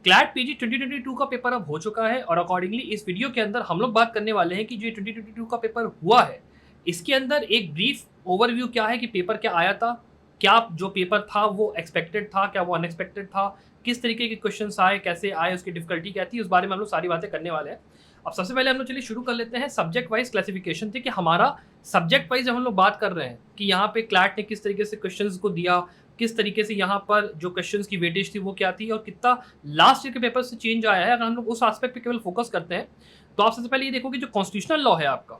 CLAT PG 2022 का paper अब हो चुका है और अकॉर्डिंगली इस वीडियो के अंदर हम लोग बात करने वाले हैं कि जो 2022 का पेपर हुआ है इसके अंदर एक ब्रीफ ओवरव्यू क्या है कि पेपर क्या आया था, क्या जो पेपर था वो एक्सपेक्टेड था, क्या वो अनएक्सपेक्टेड था, किस तरीके के क्वेश्चंस आए, कैसे आए, उसकी डिफिकल्टी क्या थी, उस बारे में हम लोग सारी बातें करने वाले हैं। अब सबसे पहले हम लोग चलिए शुरू कर लेते हैं सब्जेक्ट वाइज क्लासिफिकेशन से कि हमारा सब्जेक्ट वाइज जब हम लोग बात कर रहे हैं कि यहाँ पे क्लैट ने किस तरीके से क्वेश्चंस को दिया, किस तरीके से यहाँ पर जो क्वेश्चंस की वेटेज थी वो क्या थी और कितना लास्ट ईयर के पेपर से चेंज आया है। अगर हम लोग उस एस्पेक्ट पे केवल फोकस करते हैं तो आप सबसे पहले ये देखो कि जो कॉन्स्टिट्यूशनल लॉ है आपका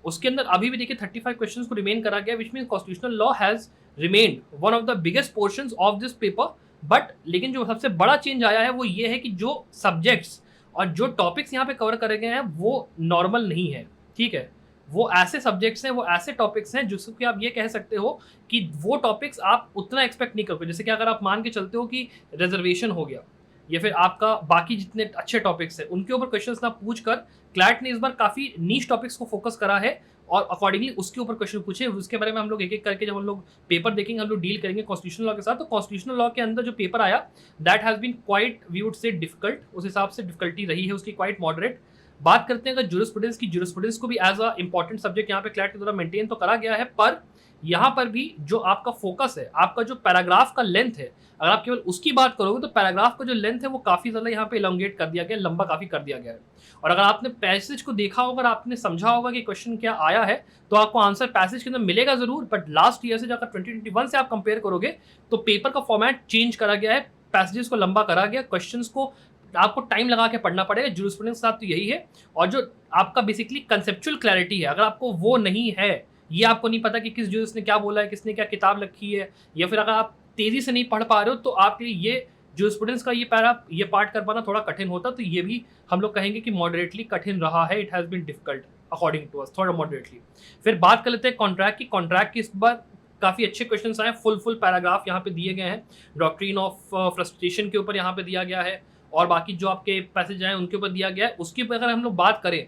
उसके अंदर अभी भी देखिए 35 क्वेश्चंस को रिमेन करा गया, which mean constitutional law has remained one of the biggest portions of this paper. But लेकिन जो सबसे बड़ा चेंज आया है वो ये है कि जो सब्जेक्ट्स और जो टॉपिक्स यहाँ पे कवर करे गए हैं वो नॉर्मल नहीं है, ठीक है। वो ऐसे सब्जेक्ट्स हैं, वो ऐसे टॉपिक्स हैं जिसको कि आप ये कह सकते हो कि वो टॉपिक्स आप उतना एक्सपेक्ट नहीं करोगे। जैसे कि अगर आप मान के चलते हो कि रिजर्वेशन हो गया या फिर आपका बाकी जितने अच्छे टॉपिक्स हैं उनके ऊपर क्वेश्चंस ना पूछ कर क्लैट ने इस बार काफ़ी नीश टॉपिक्स को फोकस करा है और अकॉर्डिंगली उसके ऊपर क्वेश्चन पूछे। उसके बारे में हम लोग एक एक करके जब हम लोग पेपर देखेंगे हम लोग डील करेंगे कॉन्स्टिट्यूशनल लॉ के साथ। तो कॉन्स्टिट्यूशनल लॉ के अंदर जो पेपर आया that has been quite we would say difficult, उस हिसाब से डिफिकल्टी रही है उसकी क्वाइट मॉडरेट। बात करते हैं अगर ज्यूरिस्प्रूडेंस की, ज्यूरिस्प्रूडेंस को भी एज अ इंपॉर्टेंट सब्जेक्ट यहाँ पे क्लैट के द्वारा मेंटेन तो करा गया है, पर यहाँ पर भी जो आपका फोकस है, आपका जो पैराग्राफ का लेंथ है, अगर आप केवल उसकी बात करोगे तो पैराग्राफ का जो लेंथ है वो काफ़ी ज़्यादा यहाँ पे इलोंगेट कर दिया गया, लंबा काफ़ी कर दिया गया है। और अगर आपने पैसेज को देखा होगा, अगर आपने समझा होगा कि क्वेश्चन क्या आया है तो आपको आंसर पैसेज के अंदर मिलेगा जरूर, बट लास्ट ईयर से जाकर 2021 से आप कंपेयर करोगे तो पेपर का फॉर्मेट चेंज करा गया है, पैसेजेस को लंबा करा गया, क्वेश्चंस को आपको टाइम लगा के पढ़ना पड़ेगा। ज्यूरिस्प्रूडेंस के साथ तो यही है। और जो आपका बेसिकली कंसेप्चुअल क्लैरिटी है, अगर आपको वो नहीं है, ये आपको नहीं पता कि किस ज्यूरिस्ट ने क्या बोला है, किसने क्या किताब रखी है, या फिर अगर आप तेजी से नहीं पढ़ पा रहे हो तो आपके लिए ये ज्यूरिस्प्रूडेंस का ये पार्ट कर पाना थोड़ा कठिन होता। तो ये भी हम लोग कहेंगे कि मॉडरेटली कठिन रहा है, it has been difficult according to us, थोड़ा मॉडरेटली। फिर बात कर लेते हैं कॉन्ट्रैक्ट की। कॉन्ट्रैक्ट की इस बार काफ़ी अच्छे क्वेश्चंस आए, फुल पैराग्राफ यहाँ पे दिए गए हैं। डॉक्ट्रिन ऑफ फ्रस्ट्रेशन के ऊपर यहाँ पे दिया गया है और बाकी जो आपके पैसेज आए उनके ऊपर दिया गया है। उसके ऊपर अगर हम लोग बात करें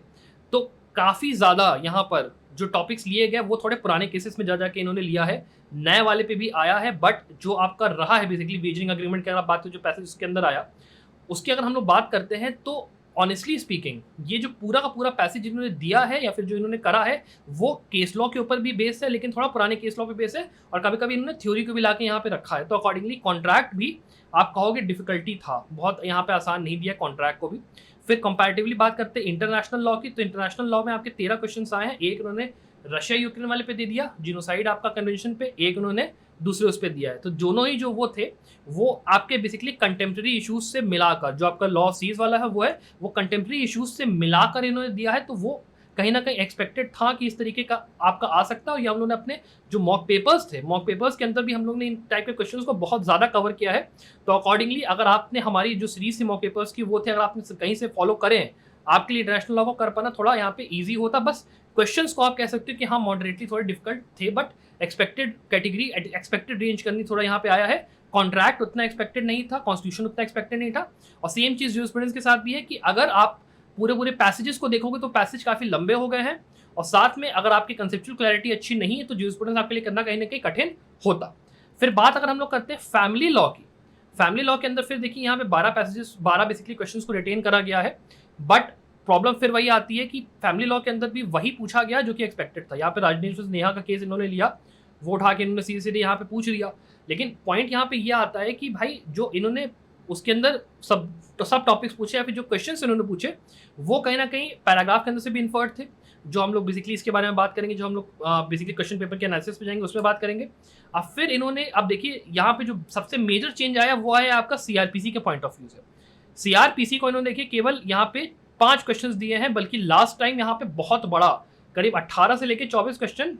तो काफ़ी ज़्यादा यहाँ पर जो टॉपिक्स लिए गए वो थोड़े पुराने केसेस में जा जाके इन्होंने लिया है, नए वाले पे भी आया है। बट जो आपका रहा है बेसिकली वेजरिंग अग्रीमेंट की अगर आप बात करें जो पैसेज उसके अंदर आया उसकी अगर हम लोग बात करते हैं तो ऑनेस्टली स्पीकिंग ये जो पूरा का पूरा पैसेज इन्होंने दिया है या फिर जो इन्होंने करा है वो केस लॉ के ऊपर भी बेस है, लेकिन थोड़ा पुराने केस लॉ पे बेस है और कभी कभी इन्होंने थ्योरी को भी लाके यहाँ पे रखा है। तो अकॉर्डिंगली कॉन्ट्रैक्ट भी आप कहोगे डिफिकल्टी था, बहुत यहाँ पे आसान नहीं दिया कॉन्ट्रैक्ट को भी। फिर कंपैरेटिवली बात करते हैं इंटरनेशनल लॉ की, तो इंटरनेशनल लॉ में आपके 13 क्वेश्चंस आए हैं। एक उन्होंने रशिया यूक्रेन वाले पे दे दिया, जिनोसाइड आपका कन्वेंशन पे, एक उन्होंने दूसरे उस पर दिया है। तो दोनों ही जो वो थे वो आपके बेसिकली कंटेम्प्रेरी इश्यूज से मिलाकर, जो आपका लॉ सीज वाला है वो है वो कंटेम्प्रेरी इश्यूज से मिलाकर इन्होंने दिया है। तो वो कहीं ना कहीं एक्सपेक्टेड था कि इस तरीके का आपका आ सकता है। और ये हम लोगों ने अपने जो मॉक पेपर्स थे, मॉक पेपर्स के अंदर भी हम लोग ने इन टाइप के क्वेश्चंस को बहुत ज़्यादा कवर किया है। तो अकॉर्डिंगली अगर आपने हमारी जो सीरीज थी मॉक पेपर्स की वो थे, अगर आपने कहीं से फॉलो करें आपके लिए इंटरनेशनल लॉ को कर पाना थोड़ा यहाँ पे ईजी होता। बस क्वेश्चंस को आप कह सकते हो कि हाँ मॉडरेटली थोड़े डिफिकल्ट थे, but expected category, expected range करनी थोड़ा यहाँ पे आया है। कॉन्ट्रैक्ट उतना एक्सपेक्टेड नहीं था, कॉन्स्टिट्यूशन उतना एक्सपेक्टेड नहीं था। और सेम चीज़ ज्यूरिस्प्रूडेंस के साथ भी है कि अगर आप पूरे पैसेजेस को देखोगे तो पैसेज काफ़ी लंबे हो गए हैं और साथ में अगर आपकी कंसेप्चुअल क्लैरिटी अच्छी नहीं है तो ज्यूरिस्प्रूडेंस आपके लिए करना कहीं ना कहीं कठिन होता। फिर बात अगर हम लोग करते हैं फैमिली लॉ की, फैमिली लॉ के अंदर फिर देखिए यहाँ पे 12 बेसिकली क्वेश्चंस को रिटेन करा गया है। बट प्रॉब्लम फिर वही आती है कि फैमिली लॉ के अंदर भी वही पूछा गया जो कि एक्सपेक्टेड था। यहाँ पे राजनीश नेहा का केस इन्होंने लिया, वो उठा के इन्होंने सीधे यहाँ पे पूछ लिया। लेकिन पॉइंट यहाँ पे ये आता है कि भाई जो इन्होंने उसके अंदर सब टॉपिक्स पूछे या फिर जो क्वेश्चंस इन्होंने पूछे वो कहीं ना कहीं पैराग्राफ के अंदर से भी इन्फर्ड थे, जो हम लोग बेसिकली इसके बारे में बात करेंगे, जो हम लोग बेसिकली क्वेश्चन पेपर के एनालिसिस पे जाएंगे उसमें बात करेंगे। अब फिर इन्होंने, अब देखिए यहाँ पे जो सबसे मेजर चेंज आया वो आया आपका सीआरपीसी के पॉइंट ऑफ व्यू से। सीआरपीसी को इन्होंने देखिए केवल यहाँ पे 5 क्वेश्चंस दिए हैं, बल्कि लास्ट टाइम यहाँ पे बहुत बड़ा करीब 18 से लेकर 24 क्वेश्चन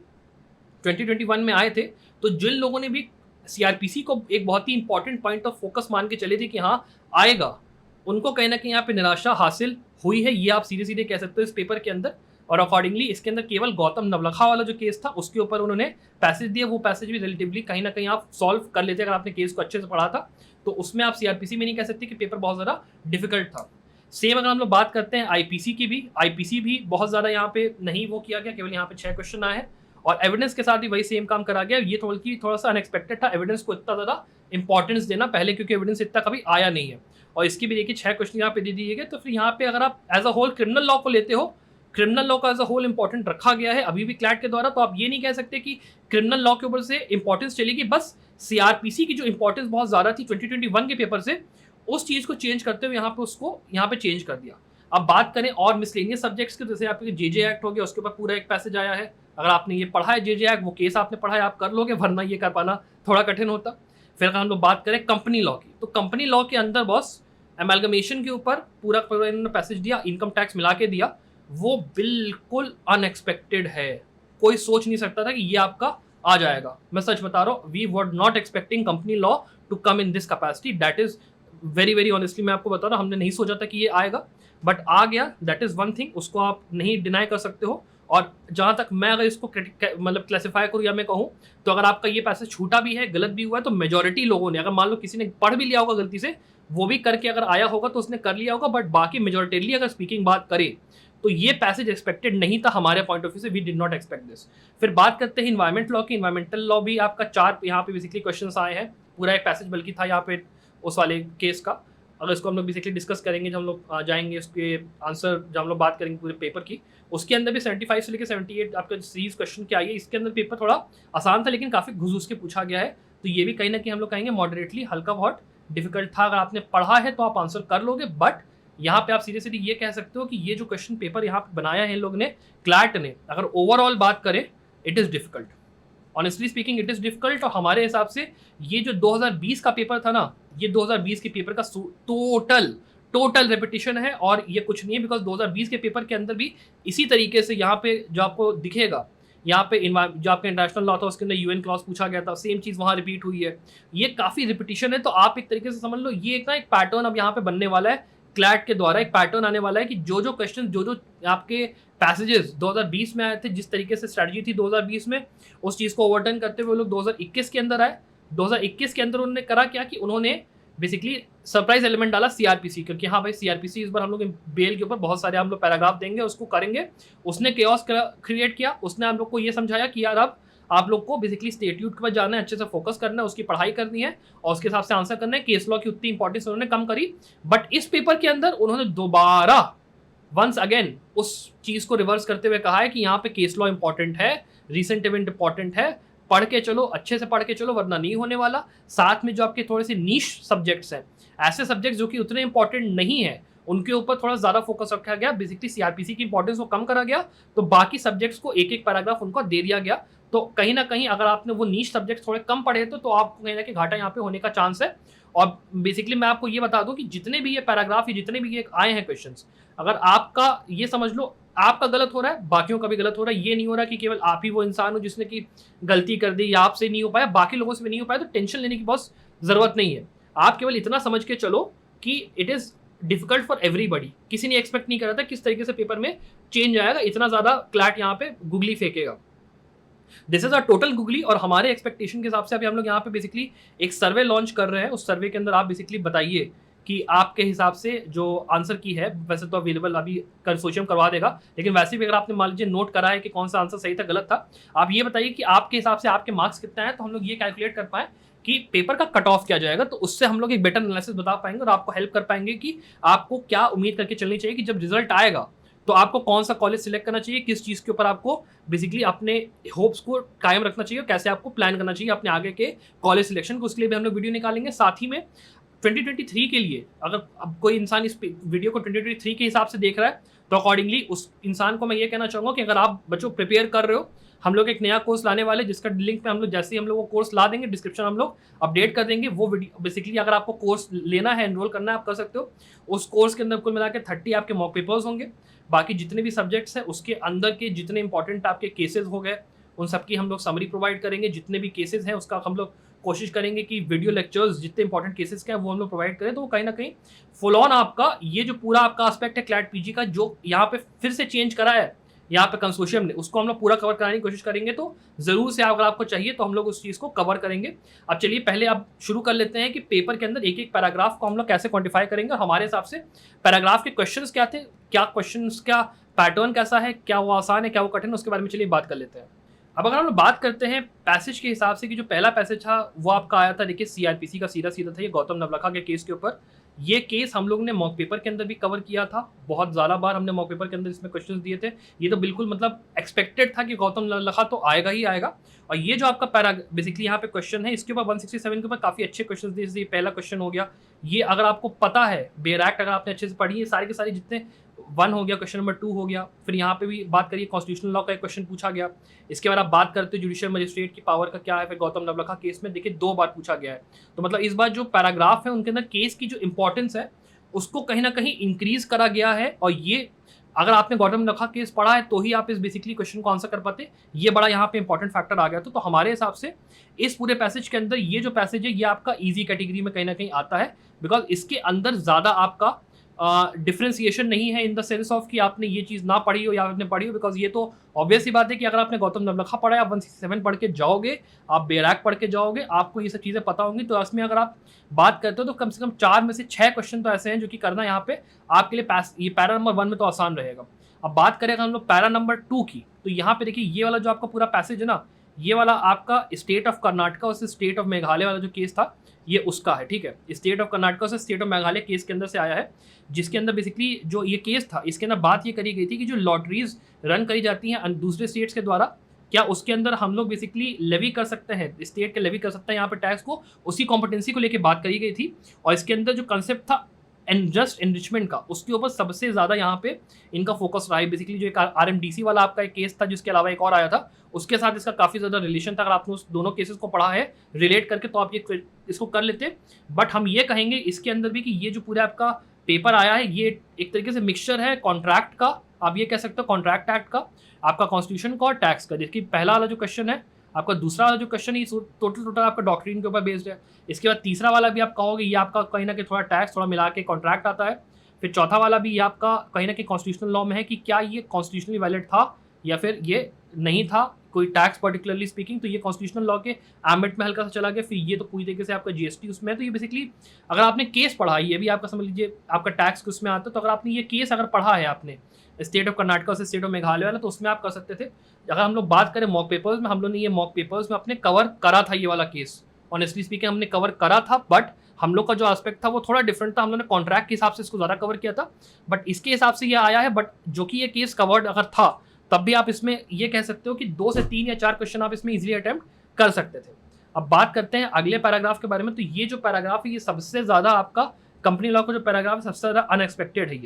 2021 में आए थे। तो जिन लोगों ने भी सीआरपीसी को एक बहुत ही इंपॉर्टेंट पॉइंट ऑफ फोकस मान के चले थे कि हाँ आएगा, उनको कहीं ना कहीं यहाँ पे निराशा हासिल हुई है, ये आप सीधे सीधे कह सकते हो इस पेपर के अंदर। और अकॉर्डिंगली इसके अंदर केवल गौतम नवलखा वाला जो केस था उसके ऊपर उन्होंने पैसेज दिए, वो पैसेज भी रिलेटिवली कहीं ना कहीं आप सॉल्व कर लेते अगर आपने केस को अच्छे से पढ़ा था। तो उसमें आप सीआरपीसी में नहीं कह सकते कि पेपर बहुत ज़्यादा डिफिकल्ट था। सेम अगर हम लोग बात करते हैं आईपीसी की भी, आईपीसी भी बहुत ज़्यादा यहाँ पे नहीं वो किया गया, केवल यहाँ पे 6 क्वेश्चन आए हैं और एविडेंस के साथ भी वही सेम काम करा गया। ये थोड़ा सा अनएक्सपेक्टेड था एविडेंस को इतना ज़्यादा इंपॉर्टेंस देना पहले, क्योंकि एविडेंस इतना कभी आया नहीं है। और इसकी भी देखिए 6 क्वेश्चन यहाँ पे दे दिए गए। तो फिर यहाँ पे अगर आप as a whole criminal law को लेते हो, क्रिमिनल लॉ का एज अ होल इंपॉर्टेंट रखा गया है अभी भी क्लैट के द्वारा, तो आप ये नहीं कह सकते कि क्रिमिनल लॉ के ऊपर से इंपॉर्टेंस चलेगी। बस सीआरपीसी की जो इंपॉर्टेंस बहुत ज़्यादा थी 2021 के पेपर से, उस चीज़ को चेंज करते हुए यहाँ पे उसको यहाँ पे चेंज कर दिया। अब बात करें और मिसलेनियस सब्जेक्ट्स के, जैसे आपके जेजे एक्ट हो गया, उसके ऊपर पूरा एक पैसेज आया है। अगर आपने ये पढ़ा है जेजे एक्ट, वो केस आपने पढ़ा है, आप कर लोगे, वरना ये कर पाना थोड़ा कठिन होता। फिर अगर हम लोग बात करें कंपनी लॉ की, तो कंपनी लॉ के अंदर बॉस एमलगमेशन के ऊपर पूरा इन्होंने पैसेज दिया, इनकम टैक्स मिला के दिया। वो बिल्कुल अनएक्सपेक्टेड है, कोई सोच नहीं सकता था कि ये आपका आ जाएगा। मैं सच बता रहा हूँ, we were not expecting company law to come in this capacity. That is very very honestly मैं आपको बता रहा हूँ, हमने नहीं सोचा था कि ये आएगा, बट आ गया। दैट इज वन थिंग, उसको आप नहीं डिनाई कर सकते हो। और जहाँ तक मैं अगर इसको मतलब क्लासीफाई करूँ या मैं कहूँ, तो अगर आपका ये पैसेज छूटा भी है, गलत भी हुआ है, तो मेजॉरिटी लोगों ने, अगर मान लो किसी ने पढ़ भी लिया होगा गलती से, वो भी करके अगर आया होगा तो उसने कर लिया होगा, बट बाकी मेजॉरिटेरली अगर स्पीकिंग बात करें तो ये पैसेज एक्सपेक्टेड नहीं था हमारे पॉइंट ऑफ व्यू से। We did not expect this. फिर बात करते हैं इन्वायरमेंट लॉ की। इन्वायरमेंटल लॉ भी आपका 4 यहाँ पे बेसिकली क्वेश्चंस आए हैं, पूरा एक पैसेज बल्कि था यहाँ पे उस वाले केस का। अगर इसको हम लोग बेसिकली डिस्कस करेंगे जब हम लोग जाएंगे उसके आंसर, जब हम लोग बात करेंगे पूरे पेपर की, उसके अंदर भी 75 से लेकर 78 आपका सीरीज क्वेश्चन क्या आई है। इसके अंदर पेपर थोड़ा आसान था, लेकिन काफ़ी घुस के पूछा गया है, तो ये भी कहीं ना कहीं हम लोग कहेंगे मॉडरेटली हल्का बहुत डिफिकल्ट था। अगर आपने पढ़ा है तो आप आंसर कर लोगे, बट यहाँ पे आप सीरियसली ये कह सकते हो कि ये जो क्वेश्चन पेपर यहाँ पे बनाया है इन लोग ने, क्लैट ने, अगर ओवरऑल बात करें, it is difficult, honestly speaking it is difficult. और हमारे हिसाब से ये जो 2020 का पेपर था ना, ये 2020 के पेपर का टोटल रेपिटेशन है, और ये कुछ नहीं है, बिकॉज 2020 के पेपर के अंदर भी इसी तरीके से यहाँ पे जो आपको दिखेगा, यहाँ पे जो आपका इंटरनेशनल लॉ था उसके अंदर यूएन क्लॉज पूछा गया था, सेम चीज़ वहाँ रिपीट हुई है। ये काफ़ी रिपीटिशन है, तो आप एक तरीके से समझ लो ये एक पैटर्न अब यहाँ पे बनने वाला है। क्लैट के द्वारा एक पैटर्न आने वाला है कि जो क्वेश्चन जो आपके पैसेजेस 2020 में आए थे, जिस तरीके से स्ट्रेटजी थी 2020 में, उस चीज़ को ओवरटर्न करते हुए लोग 2021 के अंदर आए। 2021 के अंदर उन्होंने करा क्या कि उन्होंने बेसिकली सरप्राइज एलिमेंट डाला सीआरपीसी, क्योंकि हाँ भाई सीआरपीसी इस बार हम लोग बेल के ऊपर बहुत सारे हम लोग पैराग्राफ देंगे, उसको करेंगे। उसने केओस क्रिएट किया, उसने हम लोग को ये समझाया कि यार अब आप लोग को बेसिकली स्टेट्यूट के पास जाना है, अच्छे से फोकस करना है, उसकी पढ़ाई करनी है और उसके हिसाब से आंसर करना है। केस लॉ की उतनी इंपॉर्टेंस उन्होंने कम करी, बट इस पेपर के अंदर उन्होंने दोबारा वंस अगेन उस चीज़ को रिवर्स करते हुए कहा है कि यहाँ पे केस लॉ इंपॉर्टेंट है, रिसेंट इवेंट इंपॉर्टेंट है, पढ़ के चलो, अच्छे से पढ़ के चलो, वरना नहीं होने वाला। साथ में जो आपके थोड़े से नीश सब्जेक्ट्स हैं, ऐसे सब्जेक्ट्स जो कि उतने इंपॉर्टेंट नहीं है, उनके ऊपर थोड़ा ज़्यादा फोकस रखा गया। बेसिकली सीआरपीसी की इंपॉर्टेंस को कम करा गया, तो बाकी सब्जेक्ट्स को एक एक पैराग्राफ उनको दे दिया गया। तो कहीं ना कहीं अगर आपने वो नीश सब्जेक्ट थोड़े कम पढ़े तो आपको कहीं ना कहीं घाटा यहाँ पे होने का चांस है। और बेसिकली मैं आपको ये बता दूं कि जितने भी ये पैराग्राफ या जितने भी ये आए हैं क्वेश्चंस, अगर आपका ये समझ लो आपका गलत हो रहा है, बाकियों का भी गलत हो रहा है, ये नहीं हो रहा कि केवल आप ही वो इंसान हो जिसने की गलती कर दी या आपसे नहीं हो पाया, बाकी लोगों से भी नहीं हो पाया, तो टेंशन लेने की बहुत ज़रूरत नहीं है। आप केवल इतना समझ के चलो कि it is difficult for everybody. किसी ने एक्सपेक्ट नहीं करा था किस तरीके से पेपर में चेंज आएगा, इतना ज़्यादा क्लैट यहाँ पे गुगली फेंकेगा। This is a total googly, और हमारे एक्सपेक्टेशन के हिसाब से अभी हम लोग यहाँ पे बेसिकली एक सर्वे लॉन्च कर रहे हैं। उस सर्वे के अंदर आप बेसिकली बताइए कि आपके हिसाब से जो आंसर की है, वैसे तो अवेलेबल अभी कंसोर्शियम करवा देगा, लेकिन वैसे भी अगर आपने मान लीजिए नोट करा है कि कौन सा आंसर सही था गलत था, आप ये बताइए कि आपके हिसाब से आपके मार्क्स कितना है, तो हम लोग ये कैलकुलेट कर पाएँ कि पेपर का कट ऑफ क्या जाएगा। तो उससे हम लोग एक बेटर एनालिसिस बता पाएंगे और आपको हेल्प कर पाएंगे कि आपको क्या उम्मीद करके चलनी चाहिए कि जब रिजल्ट आएगा तो आपको कौन सा कॉलेज सिलेक्ट करना चाहिए, किस चीज़ के ऊपर आपको बेसिकली अपने होप्स को कायम रखना चाहिए, कैसे आपको प्लान करना चाहिए अपने आगे के कॉलेज सिलेक्शन को। उसके लिए भी हम लोग वीडियो निकालेंगे। साथ ही में 2023 के लिए अगर अब कोई इंसान इस वीडियो को 2023 के हिसाब से देख रहा है, तो अकॉर्डिंगली उस इंसान को मैं ये कहना चाहूँगा कि अगर आप बच्चों प्रिपेयर कर रहे हो, हम लोग एक नया कोर्स लाने वाले, जिसका लिंक पे हम लोग जैसे ही हम लोग वो कोर्स ला देंगे, डिस्क्रिप्शन हम लोग अपडेट कर देंगे। वो वीडियो बेसिकली अगर आपको कोर्स लेना है, एनरोल करना है, आप कर सकते हो। उस कोर्स के अंदर कुल मिला के 30 आपके मॉक पेपर्स होंगे। बाकी जितने भी सब्जेक्ट्स हैं उसके अंदर के जितने इंपॉर्टेंट आपके केसेस हो गए, उन सब की हम लोग समरी प्रोवाइड करेंगे। जितने भी केसेस हैं उसका हम लोग कोशिश करेंगे कि वीडियो लेक्चर्स जितने इंपॉर्टेंट केसेस के हैं वो हम लोग प्रोवाइड करें। तो वो कहीं ना कहीं फुल ऑन आपका ये जो पूरा आपका एस्पेक्ट है क्लैट पीजी का, जो यहाँ पे फिर से चेंज करा है यहाँ पे कंसोर्शियम ने, उसको हम लोग पूरा कवर कराने की कोशिश करेंगे। तो जरूर से अगर आपको चाहिए तो हम लोग उस चीज़ को कवर करेंगे। अब चलिए पहले आप शुरू कर लेते हैं कि पेपर के अंदर एक एक पैराग्राफ को हम लोग कैसे क्वांटिफाई करेंगे। हमारे हिसाब से पैराग्राफ के क्वेश्चंस क्या थे, क्या क्वेश्चंस का पैटर्न कैसा है, क्या वो आसान है, क्या वो कठिन है, उसके बारे में चलिए बात कर लेते हैं। अब अगर हम लोग बात करते हैं पैसेज के हिसाब से कि जो पहला पैसेज था वो आपका आया था, देखिए सीआरपीसी का सीधा सीधा था, ये गौतम नवलखा के केस के ऊपर। ये केस हम लोग ने मॉक पेपर के अंदर भी कवर किया था, बहुत ज़्यादा बार हमने मॉक पेपर के अंदर इसमें क्वेश्चंस दिए थे। ये तो बिल्कुल मतलब एक्सपेक्टेड था कि गौतम नवलखा तो आएगा ही आएगा। और ये जो आपका पैरा बेसिकली यहाँ पे क्वेश्चन है, इसके ऊपर 167 के ऊपर काफ़ी अच्छे क्वेश्चन दिए। जैसे पहला क्वेश्चन हो गया, ये अगर आपको पता है बेयर एक्ट, अगर आपने अच्छे से पढ़ी है सारी के सारी, जितने 1 हो गया, क्वेश्चन नंबर 2 हो गया। फिर यहाँ पे भी बात करिए कॉन्स्टिट्यूशनल लॉ का एक क्वेश्चन पूछा गया। इसके बाद आप बात करते हो जुडिशियल मजिस्ट्रेट की पावर का क्या है, फिर गौतम नवलखा केस में देखिए 2 बार पूछा गया है। तो मतलब इस बार जो पैराग्राफ है उनके अंदर केस की जो इंपॉर्टेंस है उसको कहीं ना कहीं इंक्रीज करा गया है। और ये अगर आपने गौतम नवलखा केस पढ़ा है तो ही आप इस बेसिकली क्वेश्चन को आंसर कर पाते। ये बड़ा यहाँ पे इंपॉर्टेंट फैक्टर आ गया था। तो हमारे हिसाब से इस पूरे पैसेज के अंदर ये जो पैसेज है ये आपका इजी कैटेगरी में कहीं ना कहीं आता है, बिकॉज इसके अंदर ज़्यादा आपका डिफ्रेंसिएशन नहीं है इन द सेंस ऑफ कि आपने ये चीज़ ना पढ़ी हो या आपने पढ़ी हो। बिकॉज ये तो ऑब्वियस ही बात है कि अगर आपने गौतम नवलखा पढ़ा है, आप 167 पढ़ के जाओगे, आप बेयर एक्ट पढ़ के जाओगे, आपको ये सब चीज़ें पता होंगी। तो इसमें अगर आप बात करते हो तो कम से कम 4 में से 6 क्वेश्चन तो ऐसे हैं जो कि करना यहाँ पे आपके लिए ये पैरा नंबर 1 में तो आसान रहेगा। अब बात करें हम लोग पैरा नंबर 2 की, तो यहाँ पे देखिए ये वाला जो आपका पूरा पैसेज है ना, ये वाला आपका स्टेट ऑफ कर्नाटका और स्टेट ऑफ मेघालय वाला जो केस था ये उसका है, ठीक है। स्टेट ऑफ कर्नाटका से स्टेट ऑफ मेघालय केस के अंदर से आया है, जिसके अंदर बेसिकली जो ये केस था इसके अंदर बात ये करी गई थी कि जो लॉटरीज रन करी जाती हैं दूसरे स्टेट्स के द्वारा, क्या उसके अंदर हम लोग बेसिकली लेवी कर सकते हैं, स्टेट के लेवी कर सकते हैं यहाँ पे टैक्स को, उसी कॉम्पिटेंसी को लेकर बात करी गई थी। और इसके अंदर जो कंसेप्ट था जस्ट एनरिचमेंट का, उसके ऊपर सबसे ज़्यादा यहाँ पे इनका फोकस रहा है। बेसिकली जो एक RMDC वाला आपका एक केस था, जिसके अलावा एक और आया था, उसके साथ इसका काफ़ी ज़्यादा रिलेशन था। अगर आपने उस दोनों केसेस को पढ़ा है रिलेट करके तो आप ये इसको कर लेते। बट हम ये कहेंगे इसके अंदर भी कि ये जो पूरा आपका पेपर आया है ये एक तरीके से मिक्सचर है कॉन्ट्रैक्ट का, आप ये कह सकते हो कॉन्ट्रैक्ट एक्ट का, आपका कॉन्स्टिट्यूशन का और टैक्स का। जिसकी पहला वाला जो क्वेश्चन है, आपका दूसरा वाला जो क्वेश्चन है टोटल आपका डॉक्ट्रिन के ऊपर बेस्ड है। इसके बाद तीसरा वाला भी आप कहोगे ये आपका कहीं ना कहीं थोड़ा टैक्स थोड़ा मिला के कॉन्ट्रैक्ट आता है। फिर चौथा वाला भी ये आपका कहीं ना कहीं कॉन्स्टिट्यूशनल लॉ में है कि क्या ये कॉन्स्टिट्यूशनली वैलिड था या फिर ये नहीं था, कोई टैक्स पर्टिकुलरली स्पीकिंग, तो ये कॉन्स्टिट्यूशनल लॉ के एम्बिट में हल्का सा चला गया। फिर ये तो पूरी तरीके से आपका GST उसमें है। तो ये बेसिकली अगर आपने केस पढ़ा है, ये भी आपका समझ लीजिए आपका टैक्स उसमें आता है। तो अगर आपने ये केस अगर पढ़ा है आपने स्टेट ऑफ कर्नाटका से स्टेट ऑफ मेघालय वाला, तो उसमें आप कर सकते थे। अगर हम लोग बात करें मॉक पेपर्स में, हम लोग ने ये मॉक पेपर्स में अपने कवर करा था ये वाला केस, ऑनेस्टली स्पीकिंग हमने कवर करा था। बट हम लोग का जो एस्पेक्ट था वो थोड़ा डिफरेंट था, हम लोग ने कॉन्ट्रैक्ट के हिसाब से इसको ज़्यादा कवर किया था। बट इसके हिसाब से ये आया है, बट जो कि ये केस कवर्ड अगर था तब भी आप इसमें ये कह सकते हो कि 2 से 3 या 4 क्वेश्चन आप इसमें इजीली अटेम्प्ट कर सकते थे। अब बात करते हैं अगले पैराग्राफ के बारे में। तो ये जो पैराग्राफ है ये सबसे ज़्यादा आपका कंपनी लॉ का जो पैराग्राफ है सबसे ज़्यादा अनएक्सपेक्टेड है।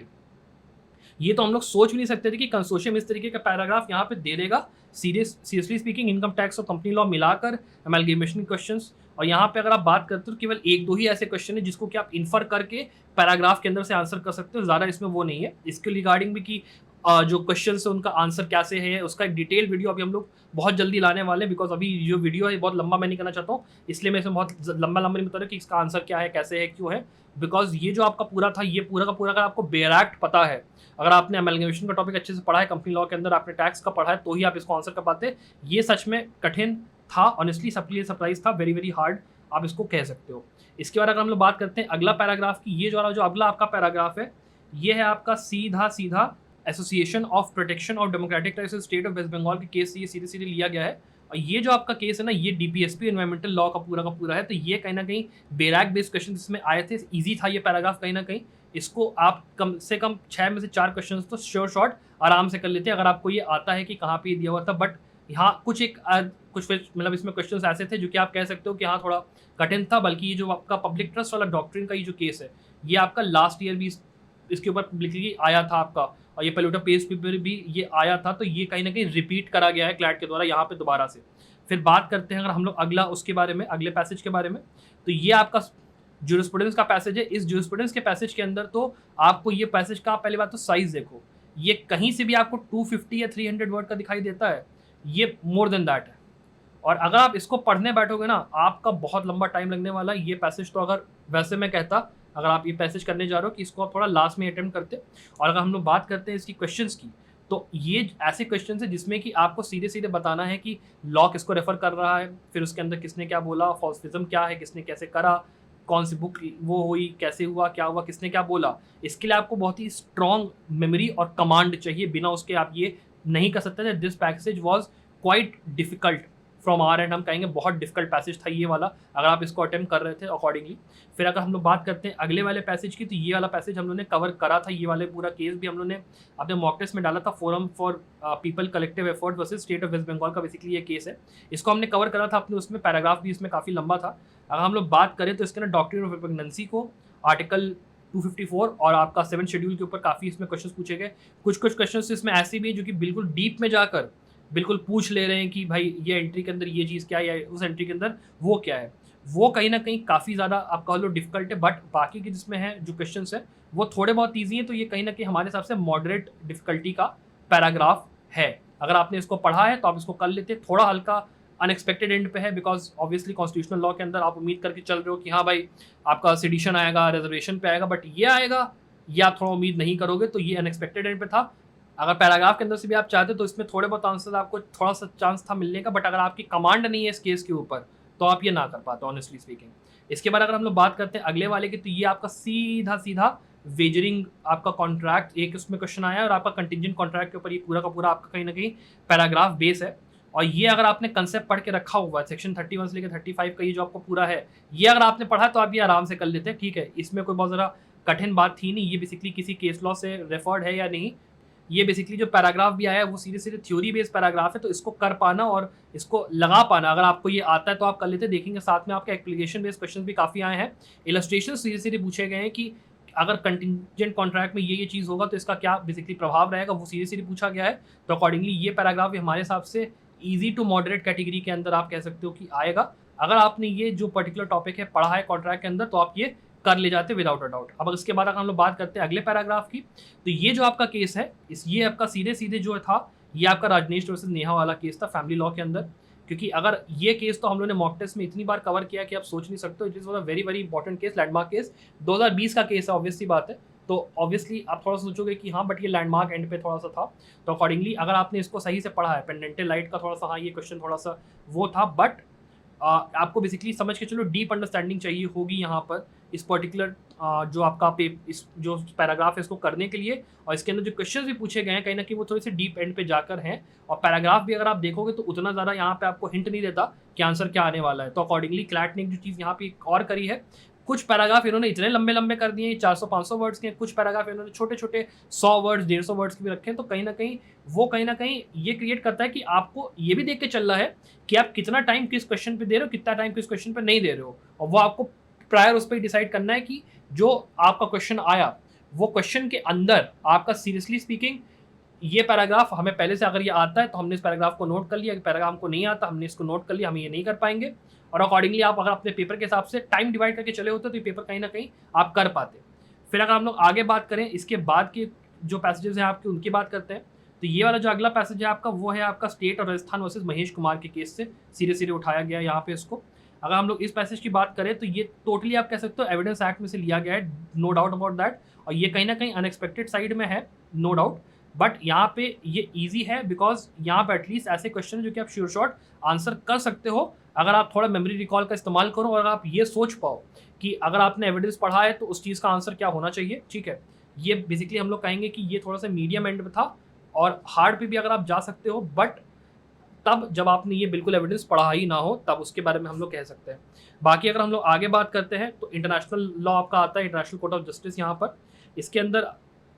ये तो हम लोग सोच भी नहीं सकते थे कि कंसोर्शियम इस तरीके का पैराग्राफ यहाँ पे दे देगा। सीरियसली स्पीकिंग इनकम टैक्स और कंपनी लॉ मिलाकर अमेलगेमेशन क्वेश्चंस, और यहाँ पे अगर आप बात करते हो केवल 1-2 ही ऐसे क्वेश्चन है जिसको कि आप इन्फर करके पैराग्राफ के अंदर से आंसर कर सकते हो, ज़्यादा इसमें वो नहीं है। इसके रिगार्डिंग भी कि जो क्वेश्चन है उनका आंसर कैसे है, उसका एक डिटेल वीडियो अभी हम लोग बहुत जल्दी लाने वाले हैं। बिकॉज अभी जो वीडियो है बहुत लंबा मैं नहीं करना चाहता हूँ, इसलिए मैं इसमें बहुत लंबा नहीं बता रहा कि इसका आंसर क्या है, कैसे है, क्यों है। बिकॉज ये जो आपका पूरा था ये पूरा का पूरा अगर आपको बेयर एक्ट पता है, अगर आपने अमेलगेमेशन का टॉपिक अच्छे से पढ़ा है, कंपनी लॉ के अंदर आपने टैक्स का पढ़ा है, तो ही आप इसको आंसर कर पाते। ये सच में कठिन था, ऑनेस्टली सबके लिए सरप्राइज था, वेरी वेरी हार्ड आप इसको कह सकते हो। इसके बाद अगर हम लोग बात करते हैं अगला पैराग्राफ की, ये जो अगला आपका पैराग्राफ है ये है आपका सीधा Association of Protection of Democratic Rights State of West Bengal के केस से ये सीधे लिया गया है। और ये जो आपका केस है ना, ये DPSP एनवायरमेंटल लॉ का पूरा है। तो ये कहीं ना कहीं बेयर एक्ट बेस्ड क्वेश्चन इसमें आए थे, ईजी था ये पैराग्राफ कहीं ना कहीं। इसको आप कम से कम 6 में से 4 क्वेश्चन तो श्योर शॉर्ट आराम से कर लेते हैं अगर आपको ये आता है कि कहाँ पे दिया हुआ था। बट यहाँ कुछ मतलब इसमें क्वेश्चंस ऐसे थे जो कि आप कह सकते हो कि हाँ थोड़ा कठिन था। बल्कि ये जो आपका पब्लिक ट्रस्ट वाला डॉक्ट्रिन का ये जो केस है, ये आपका लास्ट ईयर भी इसके ऊपर पब्लिकली आया था आपका, और ये पेलूटा पेज पेपर भी ये आया था। तो ये कहीं ना कहीं रिपीट करा गया है क्लैट के द्वारा यहाँ पे दोबारा से। फिर बात करते हैं अगर हम लोग अगला उसके बारे में, अगले पैसेज के बारे में, तो ये आपका ज्यूरिस्प्रूडेंस का पैसेज है। इस ज्यूरिस्प्रूडेंस के पैसेज के अंदर तो आपको ये पैसेज का पहली बात तो साइज देखो, ये कहीं से भी आपको 250 या 300 वर्ड का दिखाई देता है, ये मोर देन दैट है। और अगर आप इसको पढ़ने बैठोगे ना, आपका बहुत लंबा टाइम लगने वाला है। ये पैसेज तो अगर वैसे मैं कहता अगर आप ये पैसेज करने जा रहे हो कि इसको आप थोड़ा लास्ट में अटेम्प्ट करते। और अगर हम लोग बात करते हैं इसकी क्वेश्चंस की, तो ये ऐसे क्वेश्चंस है जिसमें कि आपको सीधे बताना है कि लॉ किसको रेफर कर रहा है, फिर उसके अंदर किसने क्या बोला, फॉल्सिज्म क्या है, किसने कैसे करा, कौन सी बुक वो हुई, कैसे हुआ, क्या हुआ, किसने क्या बोला। इसके लिए आपको बहुत ही स्ट्रॉन्ग मेमोरी और कमांड चाहिए, बिना उसके आप ये नहीं कर सकते। This passage was quite difficult from our and हम कहेंगे बहुत डिफिकल्ट पैसेज था ये वाला, अगर आप इसको अटेम्प्ट कर रहे थे अकॉर्डिंगली। फिर अगर हम लोग बात करते हैं अगले वाले पैसेज की, तो ये वाला पैसेज हम लोगों ने कवर करा था, ये वाले पूरा केस भी हम लोगों ने अपने मॉक टेस्ट में डाला था, Forum for People Collective Effort versus State of West Bengal का बेसिकली ये केस है। इसको हमने कवर करा था अपने उसमें, पैराग्राफ भी इसमें काफ़ी लंबा था। अगर हम लोग बात करें तो इसके अंदर डॉक्ट्रिन ऑफ रिपग्नेंसी को, आर्टिकल 254 और आपका 7 शेड्यूल के ऊपर काफ़ी इसमें क्वेश्चंस पूछे गए। कुछ क्वेश्चंस इसमें ऐसे भी हैं जो कि बिल्कुल डीप में जाकर बिल्कुल पूछ ले रहे हैं कि भाई ये एंट्री के अंदर ये चीज़ क्या है, या उस एंट्री के अंदर वो क्या है। वो कहीं ना कहीं काफ़ी ज़्यादा आप कह लो डिफिकल्ट है, बट बाकी के जिसमें है जो क्वेश्चन है वो थोड़े बहुत ईजी हैं। तो ये कहीं ना कहीं हमारे हिसाब से मॉडरेट डिफिकल्टी का पैराग्राफ है। अगर आपने इसको पढ़ा है तो आप इसको कर लेते। थोड़ा हल्का अनएक्सपेक्टेड एंड पे है, बिकॉज ऑब्वियसली कॉन्स्टिट्यूशनल लॉ के अंदर आप उम्मीद करके चल रहे हो कि हाँ भाई आपका सेडिशन आएगा, रिजर्वेशन पे आएगा, बट ये आएगा ये आप थोड़ा उम्मीद नहीं करोगे, तो ये अनएक्सपेक्टेड एंड पे था। अगर पैराग्राफ के अंदर से भी आप चाहते तो इसमें थोड़े बहुत आंसर आपको थोड़ा सा चांस था मिलने का, बट अगर आपकी कमांड नहीं है इस केस के ऊपर तो आप ये ना कर पाते ऑनेस्टली स्पीकिंग। इसके बाद अगर हम लोग बात करते हैं अगले वाले की, तो ये आपका सीधा सीधा वेजरिंग आपका कॉन्ट्रैक्ट, एक उसमें क्वेश्चन आया और आपका कंटिजेंट कॉन्ट्रैक्ट के ऊपर ये पूरा का पूरा आपका कहीं ना कहीं पैराग्राफ बेस है। और ये अगर आपने कंसेप्ट पढ़ के रखा हुआ है सेक्शन 31 से लेकर 35 का ये जो आपको पूरा है, ये अगर आपने पढ़ा तो आप ये आराम से कर लेते हैं, ठीक है। इसमें कोई बहुत ज़्यादा कठिन बात थी नहीं। ये बेसिकली किसी केस लॉ से रेफर्ड है या नहीं, ये बेसिकली जो पैराग्राफ भी आया है वो सीधे सीधे थ्योरी बेस्ड पैराग्राफ है। तो इसको कर पाना और इसको लगा पाना, अगर आपको ये आता है तो आप कर लेते। देखेंगे साथ में आपके एप्लीकेशन बेस्ड क्वेश्चन भी काफ़ी आए हैं, इलस्ट्रेशन सीधे सीधे पूछे गए हैं कि अगर कंटिजेंट कॉन्ट्रैक्ट में ये चीज़ होगा तो इसका क्या बेसिकली प्रभाव रहेगा, वो सीधे सीधे पूछा गया है। तो अकॉर्डिंगली ये पैराग्राफ भी हमारे हिसाब से ईजी टू मॉडरेट कैटेगरी के अंदर आप कह सकते हो कि आएगा। अगर आपने ये जो पर्टिकुलर टॉपिक है पढ़ा है कॉन्ट्रैक्ट के अंदर तो आप ये कर ले जाते विदाउट अ डाउट। अब इसके बाद अगर हम लोग बात करते हैं अगले पैराग्राफ की, तो ये जो आपका केस है ये आपका सीधे सीधे जो था ये आपका राजनेश वर्सेस नेहा वाला केस था फैमिली लॉ के अंदर। क्योंकि अगर ये केस तो हम लोगों ने मॉक टेस्ट में इतनी बार कवर किया कि आप सोच नहीं सकते। It is was a very very important case, landmark case, 2020 का केस है, ऑब्वियसली बात है। तो ऑब्वियसली आप थोड़ा सा सोचोगे कि हाँ बट ये लैंडमार्क एंड पे थोड़ा सा था। तो अकॉर्डिंगली अगर आपने इसको सही से पढ़ा है, पेंडेंटल लाइट का थोड़ा सा हाँ ये क्वेश्चन थोड़ा सा वो था, बट आपको बेसिकली समझ के चलो डीप अंडरस्टैंडिंग चाहिए होगी यहाँ पर इस पर्टिकुलर जो आपका इस जो पैराग्राफ है इसको करने के लिए। और इसके अंदर जो क्वेश्चंस भी पूछे गए हैं कहीं ना कहीं वो थोड़े से डीप एंड पे जाकर हैं। और पैराग्राफ भी अगर आप देखोगे तो उतना ज़्यादा यहाँ पे आपको हिंट नहीं देता कि आंसर क्या आने वाला है। तो अकॉर्डिंगली क्लैट ने जो चीज़ यहाँ पे एक और करी है, कुछ पैराग्राफ इन्होंने इतने लंबे लंबे कर दिए 400-500 वर्ड्स के, कुछ पैराग्राफ इन्होंने छोटे छोटे 100 वर्ड्स 150 वर्ड्स के भी रखे हैं। तो कहीं ना कहीं ये क्रिएट करता है कि आपको ये भी देख के चल रहा है कि आप कितना टाइम किस क्वेश्चन पे दे रहे हो, कितना टाइम किस क्वेश्चन पे नहीं दे रहे हो। और वो आपको प्रायर उस पर डिसाइड करना है कि जो आपका क्वेश्चन आया वो क्वेश्चन के अंदर आपका सीरियसली स्पीकिंग ये पैराग्राफ हमें पहले से अगर ये आता है तो हमने इस पैराग्राफ को नोट कर लिया, पैराग्राफ हमको नहीं आता हमने इसको नोट कर लिया, हम ये नहीं कर पाएंगे। और अकॉर्डिंगली आप अगर अपने पेपर के हिसाब से टाइम डिवाइड करके चले होते तो ये पेपर कहीं ना कहीं आप कर पाते। फिर अगर हम लोग आगे बात करें इसके बाद के जो पैसेजेस हैं आपके उनकी बात करते हैं, तो ये वाला जो अगला पैसेज है आपका वो है आपका स्टेट और राजस्थान वर्सेस महेश कुमार के केस से सीधे सीधे उठाया गया यहाँ पे इसको। अगर हम लोग इस पैसेज की बात करें तो ये टोटली आप कह सकते हो एविडेंस एक्ट में से लिया गया है, नो डाउट अबाउट दैट। और ये कहीं ना कहीं अनएक्सपेक्टेड साइड में है, नो डाउट, बट यहाँ पे ये ईजी है बिकॉज यहाँ पे एटलीस्ट ऐसे क्वेश्चन जो कि आप श्योर शॉर्ट आंसर कर सकते हो अगर आप थोड़ा मेमोरी रिकॉल का इस्तेमाल करो और आप ये सोच पाओ कि अगर आपने एविडेंस पढ़ा है तो उस चीज़ का आंसर क्या होना चाहिए, ठीक है। ये बेसिकली हम लोग कहेंगे कि ये थोड़ा सा मीडियम एंड में था और हार्ड पे भी अगर आप जा सकते हो, बट तब जब आपने ये बिल्कुल एविडेंस पढ़ा ही ना हो तब उसके बारे में हम लोग कह सकते हैं। बाकी अगर हम लोग आगे बात करते हैं तो इंटरनेशनल लॉ आपका आता है, इंटरनेशनल कोर्ट ऑफ जस्टिस। यहाँ पर इसके अंदर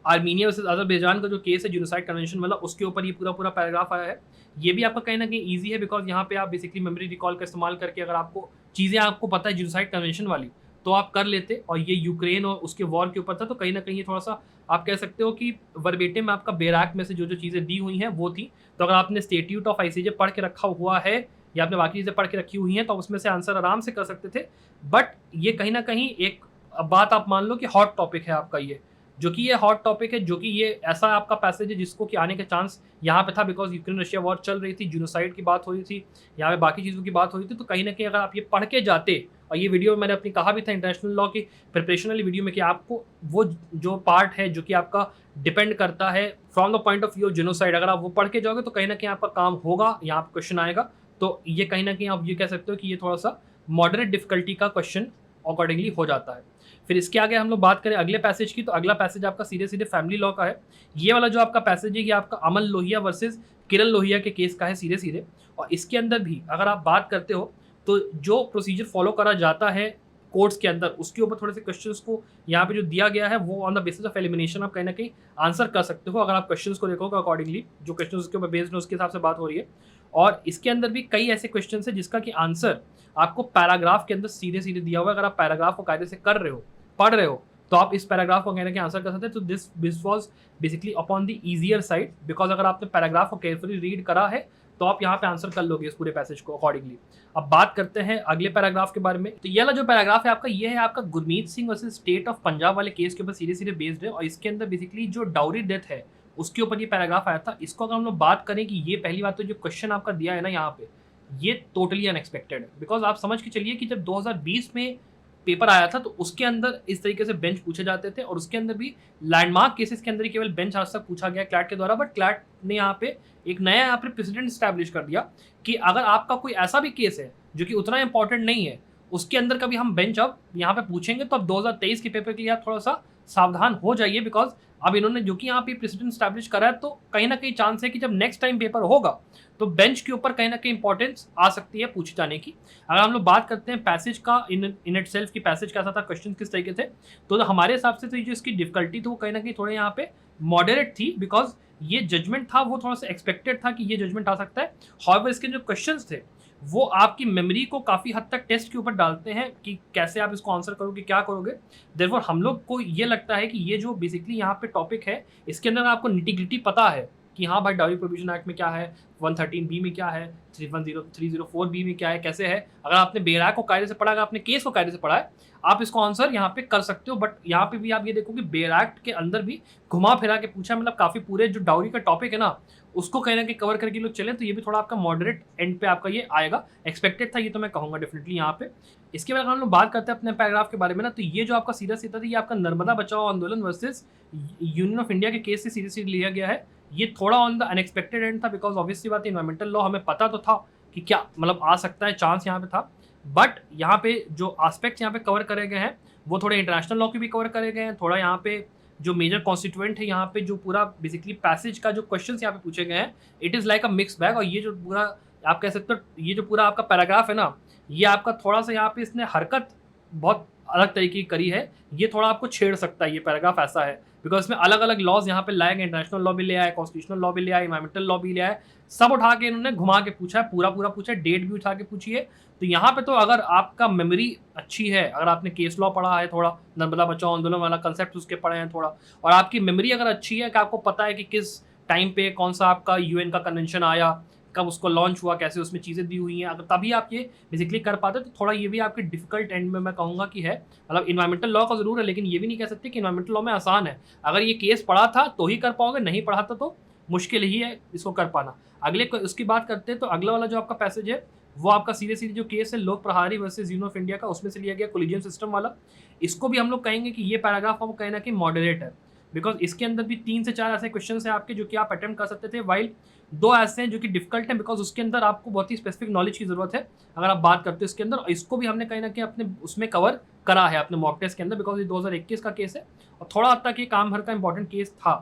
आर्मीनिया वर्सेस अज़रबैजान का जो केस है जेनोसाइड कन्वेंशन वाला, उसके ऊपर ये पूरा पैराग्राफ आया है। ये भी आपका कहीं ना कहीं ईजी है बिकॉज यहाँ पे आप बेसिकली मेमोरी रिकॉल का इस्तेमाल करके अगर आपको चीज़ें आपको पता है जेनोसाइड कन्वेंशन वाली तो आप कर लेते। और ये यूक्रेन और उसके वॉर के ऊपर था, तो कहीं ना कहीं थोड़ा सा आप कह सकते हो कि वर्बेटिम में आपका बैराक में से जो चीज़ें दी हुई हैं वो थी। तो अगर आपने स्टेट्यूट ऑफ आईसीजे पढ़ के रखा हुआ है या आपने बाकी चीज़ें पढ़ के रखी हुई हैं तो उसमें से आंसर आराम से कर सकते थे। बट ये कहीं ना कहीं एक बात आप मान लो कि हॉट टॉपिक है आपका ये, जो कि ये हॉट टॉपिक है, जो कि ये ऐसा आपका पैसेज है जिसको कि आने के चांस यहाँ पे था बिकॉज यूक्रेन रशिया वॉर चल रही थी, जेनोसाइड की बात हो रही थी, यहाँ पे बाकी चीज़ों की बात हो रही थी। तो कहीं ना कहीं अगर आप ये पढ़ के जाते, और ये वीडियो मैंने अपनी कहा भी था इंटरनेशनल लॉ की प्रिपरेशन वाली वीडियो में कि आपको वो जो पार्ट है जो कि आपका डिपेंड करता है from the point of view of genocide, अगर आप वो पढ़ के जाओगे तो कहीं ना कहीं आपका काम होगा, यहाँ पे क्वेश्चन आएगा। तो ये कहीं ना कहीं आप ये कह सकते हो कि ये थोड़ा सा मॉडरेट डिफिकल्टी का क्वेश्चन अकॉर्डिंगली हो जाता है। फिर इसके आगे हम लोग बात करें अगले पैसेज की, तो अगला पैसेज आपका सीधे सीधे फैमिली लॉ का है। ये वाला जो आपका पैसेज है ये आपका अमन लोहिया वर्सेस किरण लोहिया के केस का है सीधे सीधे। और इसके अंदर भी अगर आप बात करते हो तो जो प्रोसीजर फॉलो करा जाता है कोर्ट्स के अंदर, उसके ऊपर थोड़े से क्वेश्चंस को यहाँ पे जो दिया गया है वो on the basis of elimination आप कहीं ना कहीं आंसर कर सकते हो अगर आप क्वेश्चंस को देखोगे अकॉर्डिंगली। जो क्वेश्चन उसके ऊपर बेस्ड है उसके हिसाब से बात हो रही है। और इसके अंदर भी कई ऐसे क्वेश्चन है जिसका कि आंसर आपको पैराग्राफ के अंदर सीधे सीधे दिया हुआ है। अगर आप पैराग्राफ को कायदे से कर रहे हो, पढ़ रहे हो, तो आप इस पैराग्राफ को कहने के आंसर कर सकते हैं। तो this was basically upon the easier side, because अगर आपने पैराग्राफ को केयरफुली रीड करा है तो आप यहाँ पे आंसर कर लोगे इस पूरे पैसेज को अकॉर्डिंगली। अब बात करते हैं अगले पैराग्राफ के बारे में। तो ये वाला जो पैराग्राफ है आपका, ये है आपका Gurmeet Singh versus State of Punjab वाले केस के ऊपर सीधे सीधे बेस्ड है। और इसके अंदर बेसिकली जो डाउरी डेथ है उसके ऊपर ये पैराग्राफ आया था। इसको अगर हम लोग बात करें कि ये पहली बात तो जो क्वेश्चन आपका दिया है ना यहाँ पे, ये टोटली अनएक्सपेक्टेड है। बिकॉज आप समझ के चलिए कि जब 2020 में पेपर आया था तो उसके अंदर इस तरीके से बेंच पूछे जाते थे, और उसके अंदर भी लैंडमार्क केसेस के अंदर ही केवल बेंच आज तक पूछा गया क्लैट के द्वारा। बट क्लैट ने यहाँ पे एक नया यहाँ पे प्रेसिडेंट स्टैब्लिश कर दिया कि अगर आपका कोई ऐसा भी केस है जो कि उतना इंपॉर्टेंट नहीं है, उसके अंदर कभी हम बेंच अब यहाँ पे पूछेंगे, तो अब 2023 के पेपर के लिए आप थोड़ा सा सावधान हो जाइए। बिकॉज अब इन्होंने जो कि यहाँ पे प्रेसिडेंट स्टैब्लिश करा है, तो कहीं ना कहीं चांस है कि जब नेक्स्ट टाइम पेपर होगा तो बेंच के ऊपर कहीं ना कहीं इंपॉर्टेंस आ सकती है पूछे जाने की। अगर हम लोग बात करते हैं पैसेज का इन इट सेल्फ की पैसेज कैसा था, क्वेश्चन किस तरीके थे, तो हमारे हिसाब से तो ये जो इसकी डिफिकल्टी थी वो कहीं ना कहीं थोड़े यहाँ पे मॉडरेट थी। बिकॉज ये जजमेंट था वो थोड़ा सा एक्सपेक्टेड था कि ये जजमेंट आ सकता है। हाउएवर इसके जो क्वेश्चंस थे वो आपकी मेमोरी को काफ़ी हद तक टेस्ट के ऊपर डालते हैं कि कैसे आप इसको आंसर करोगे, क्या करोगे। देयरफॉर हम लोग को ये लगता है कि ये जो बेसिकली यहाँ पे टॉपिक है इसके अंदर आपको निटिग्रिटी पता है कि हाँ भाई डाउरी प्रोविजन एक्ट में क्या है, 113B में क्या है, 304B में क्या है, कैसे है। अगर आपने बेराक को कायदे से पढ़ा, अगर आपने केस को कायदे से पढ़ा है, आप इसको आंसर यहाँ पे कर सकते हो। बट यहाँ पे भी आप ये देखो कि बेराक के अंदर भी घुमा फिरा के पूछा, मतलब काफ़ी पूरे जो डाउरी का टॉपिक है ना उसको कहीं ना कहीं कवर करके लोग चले, तो ये भी थोड़ा आपका मॉडरेट एंड पे आपका ये आएगा। एक्सपेक्टेड था ये तो मैं कहूँगा डेफिनेटली यहाँ पे। इसके बाद हम लोग बात करते हैं अपने पैराग्राफ के बारे में ना, तो ये जो आपका सीधा सीधा था ये आपका नर्मदा बचाओ आंदोलन वर्सेस यूनियन ऑफ इंडिया के केस से सीधे सीधे लिया गया है। ये थोड़ा ऑन द अनएक्सपेक्टेड एंड था, बिकॉज ऑब्वियसली बात है इन्वायरमेंटल लॉ हमें पता तो था कि क्या मतलब आ सकता है, चांस यहाँ पे था। बट यहाँ पे जो एस्पेक्ट्स यहाँ पे कवर करे गए हैं वो थोड़े इंटरनेशनल लॉ के भी कवर करे गए हैं। थोड़ा यहाँ पे जो मेजर कॉन्स्टिट्यूएंट है यहाँ पे जो पूरा बेसिकली पैसेज का जो क्वेश्चन यहाँ पे पूछे गए हैं, it is like a mix bag. और ये जो पूरा आप कह सकते हो ये जो पूरा आपका पैराग्राफ है ना, ये आपका थोड़ा सा यहाँ पे इसने हरकत बहुत अलग तरीके की करी है। ये थोड़ा आपको छेड़ सकता है ये पैराग्राफ, ऐसा है बिकॉज इसमें अलग अलग लॉज यहाँ पे लाए गए, इंटरनेशनल लॉ भी ले आए, कॉन्स्टिट्यूशनल लॉ भी ले आए, इन्वायरमेंटल लॉ भी ले आए, सब उठा के इन्होंने घुमा के पूछा है, पूरा पूरा पूछा है, डेट भी उठा के पूछी है। तो यहाँ पे तो अगर आपका मेमोरी अच्छी है, अगर आपने केस लॉ पढ़ा है, थोड़ा नर्मदा बचाओ आंदोलन वाला कंसेप्ट उसके पढ़े हैं थोड़ा, और आपकी मेमोरी अगर अच्छी है कि आपको पता है कि किस टाइम पे कौन सा आपका यूएन का कन्वेंशन आया, कब उसको लॉन्च हुआ, कैसे उसमें चीज़ें दी हुई हैं, अगर तभी आप ये बेसिकली कर पाते, तो थोड़ा ये भी आपके डिफिकल्ट एंड में मैं कहूँगा कि है। मतलब इन्वायरमेंटल लॉ का जरूर है, लेकिन ये भी नहीं कह सकते कि इन्वायरमेंटल लॉ में आसान है। अगर ये केस पढ़ा था तो ही कर पाओगे, नहीं पढ़ा था तो मुश्किल ही है इसको कर पाना। अगले उसकी बात करते हैं तो अगला वाला जो आपका पैसेज है वो आपका सीधे सीधे जो केस है लोक प्रहारी वर्सेस यूनियन ऑफ इंडिया का, उसमें से लिया गया कोलिजियम सिस्टम वाला। इसको भी हम लोग कहेंगे कि ये पैराग्राफ आपको कहीं ना कहीं मॉडरेट है, बिकॉज इसके अंदर भी 3 से 4 ऐसे क्वेश्चन हैं आपके जो कि आप अटेम्प्ट कर सकते थे, वाइल 2 ऐसे हैं जो कि डिफिकल्ट हैं, बिकॉज उसके अंदर आपको बहुत ही स्पेसिफिक नॉलेज की जरूरत है अगर आप बात करते हो इसके अंदर। और इसको भी हमने कहीं ना कहीं अपने उसमें कवर करा है अपने मॉक टेस्ट के अंदर, बिकॉज ये 2021 का केस है और थोड़ा हद तक ये काम भर का इंपॉर्टेंट केस था।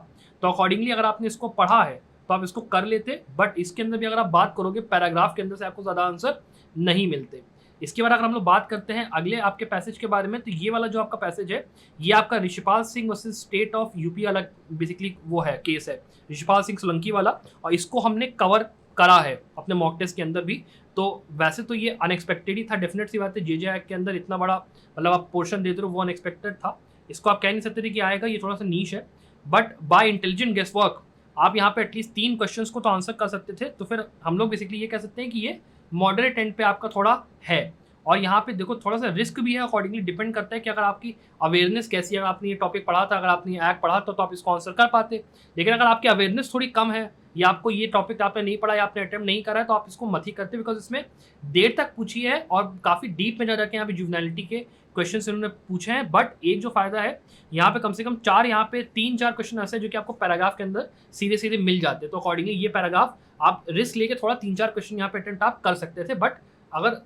तो अकॉर्डिंगली अगर आपने इसको पढ़ा है तो आप इसको कर लेते, बट इसके अंदर भी अगर आप बात करोगे पैराग्राफ के अंदर से आपको ज़्यादा आंसर नहीं मिलते। इसके बाद अगर हम लोग बात करते हैं अगले आपके पैसेज के बारे में, तो ये वाला जो आपका पैसेज है ये आपका Rishipal Singh versus State of UP अलग बेसिकली वो है केस है, ऋषिपाल सिंह सोलंकी वाला, और इसको हमने कवर करा है अपने मॉक टेस्ट के अंदर भी। तो वैसे तो ये अनएक्सपेक्टेड ही था, डेफिनेट सी बात है, जे एक्ट के अंदर इतना बड़ा मतलब आप पोर्शन देते हो वो अनएक्सपेक्टेड था। इसको आप कह नहीं सकते थे कि आएगा, ये थोड़ा सा नीश है, but by intelligent guesswork आप यहाँ पे एटलीस्ट 3 क्वेश्चंस को तो आंसर कर सकते थे। तो फिर हम लोग बेसिकली ये कह सकते हैं कि ये मॉडरेट एंड पे आपका थोड़ा है। और यहाँ पे देखो थोड़ा सा रिस्क भी है, अकॉर्डिंगली डिपेंड करता है कि अगर आपकी अवेयरनेस कैसी है, अगर आपने ये टॉपिक पढ़ा था, अगर आपने ये एक्ट पढ़ा था तो आप इसको आंसर कर पाते। लेकिन अगर आपकी अवेयरनेस थोड़ी कम है या आपको ये टॉपिक आपने नहीं पढ़ा या आपने अटेम्प्ट नहीं करा है तो आप इसको मत ही करते, बिकॉज इसमें देर तक पूछी है और काफ़ी डीप में जा जाके यहाँ पे जुवेनालिटी के क्वेश्चन इन्होंने पूछे हैं। बट एक जो फायदा है यहाँ पे कम से कम 4 यहाँ पे 3-4 क्वेश्चन ऐसे हैं जो कि आपको पैराग्राफ के अंदर सीधे सीधे मिल जाते हैं। तो अकॉर्डिंगली ये पैराग्राफ आप रिस्क लेके थोड़ा 3-4 क्वेश्चन यहाँ पे अटेम्प्ट आप कर सकते थे, बट अगर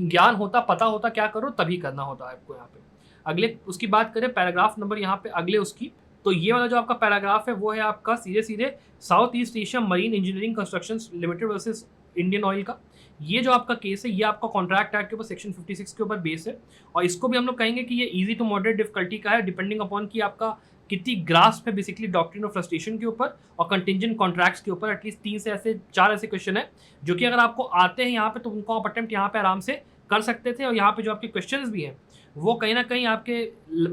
ज्ञान होता, पता होता क्या करो, तभी करना होता है आपको यहाँ पे। अगले उसकी बात करें पैराग्राफ नंबर यहाँ पे अगले उसकी, तो ये वाला जो आपका पैराग्राफ है वो है आपका सीधे सीधे south east Asia marine engineering construction limited versus Indian oil का। ये जो आपका केस है ये आपका कॉन्ट्रैक्ट एक्ट के ऊपर सेक्शन 56 के ऊपर बेस है, और इसको भी हम लोग कहेंगे कि ये इजी टू मॉडरेट डिफिकल्टी का है, डिपेंडिंग अपॉन कि आपका कितनी ग्रास्प है बेसिकली डॉक्ट्रिन ऑफ फ्रस्ट्रेशन के ऊपर और कंटिंजेंट कॉन्ट्रैक्ट्स के ऊपर। एटलीस्ट 3 से ऐसे 4 ऐसे क्वेश्चन है जो कि अगर आपको आते हैं यहाँ पे तो उनको आप अटेम्प्ट यहाँ पे आराम से कर सकते थे। और यहाँ पे जो आपके क्वेश्चंस भी हैं वो कहीं ना कहीं आपके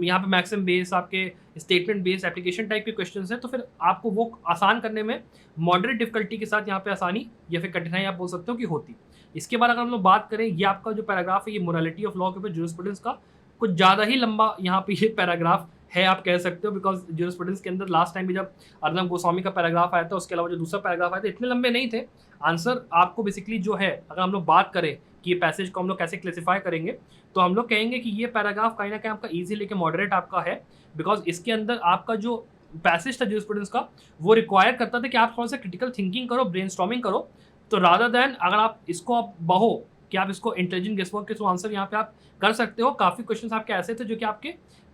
यहाँ पे मैक्सिमम बेस, आपके स्टेटमेंट बेस, एप्लीकेशन टाइप के क्वेश्चंस हैं, तो फिर आपको वो आसान करने में मॉडरेट डिफिकल्टी के साथ यहाँ पे आसानी या फिर कठिनाई आप बोल सकते हो कि होती। इसके बाद अगर हम लोग बात करें, ये आपका जो पैराग्राफ है ये मोरालिटी ऑफ लॉ के ऊपर ज्यूरिस्प्रूडेंस का कुछ ज़्यादा ही लंबा यहाँ पे ये पैराग्राफ है आप कह सकते हो, बिकॉज ज्यूरिस्प्रूडेंस के अंदर लास्ट टाइम भी जब अर्नब गोस्वामी का पैराग्राफ आया था, उसके अलावा जो दूसरा पैराग्राफ आया था इतने लंबे नहीं थे। आंसर आपको बेसिकली जो है, अगर हम लोग बात करें कि ये पैसेज को हम लोग कैसे क्लासिफाई करेंगे, तो हम लोग कहेंगे कि ये पैराग्राफ कहीं ना कहीं आपका ईजी लेके मॉडरेट आपका है, बिकॉज इसके अंदर आपका जो पैसेज था ज्यूरिस्प्रूडेंस का वो रिक्वायर करता था कि आप थोड़ा सा क्रिटिकल थिंकिंग करो, ब्रेनस्टॉर्मिंग करो, तो रादर देन अगर आप इसको आप बहो कि आप इसको इंटेलिजेंट गेसवर्क के थ्रू आंसर यहाँ पे आप कर सकते हो। काफ़ी क्वेश्चन आपके ऐसे थे जो कि आपके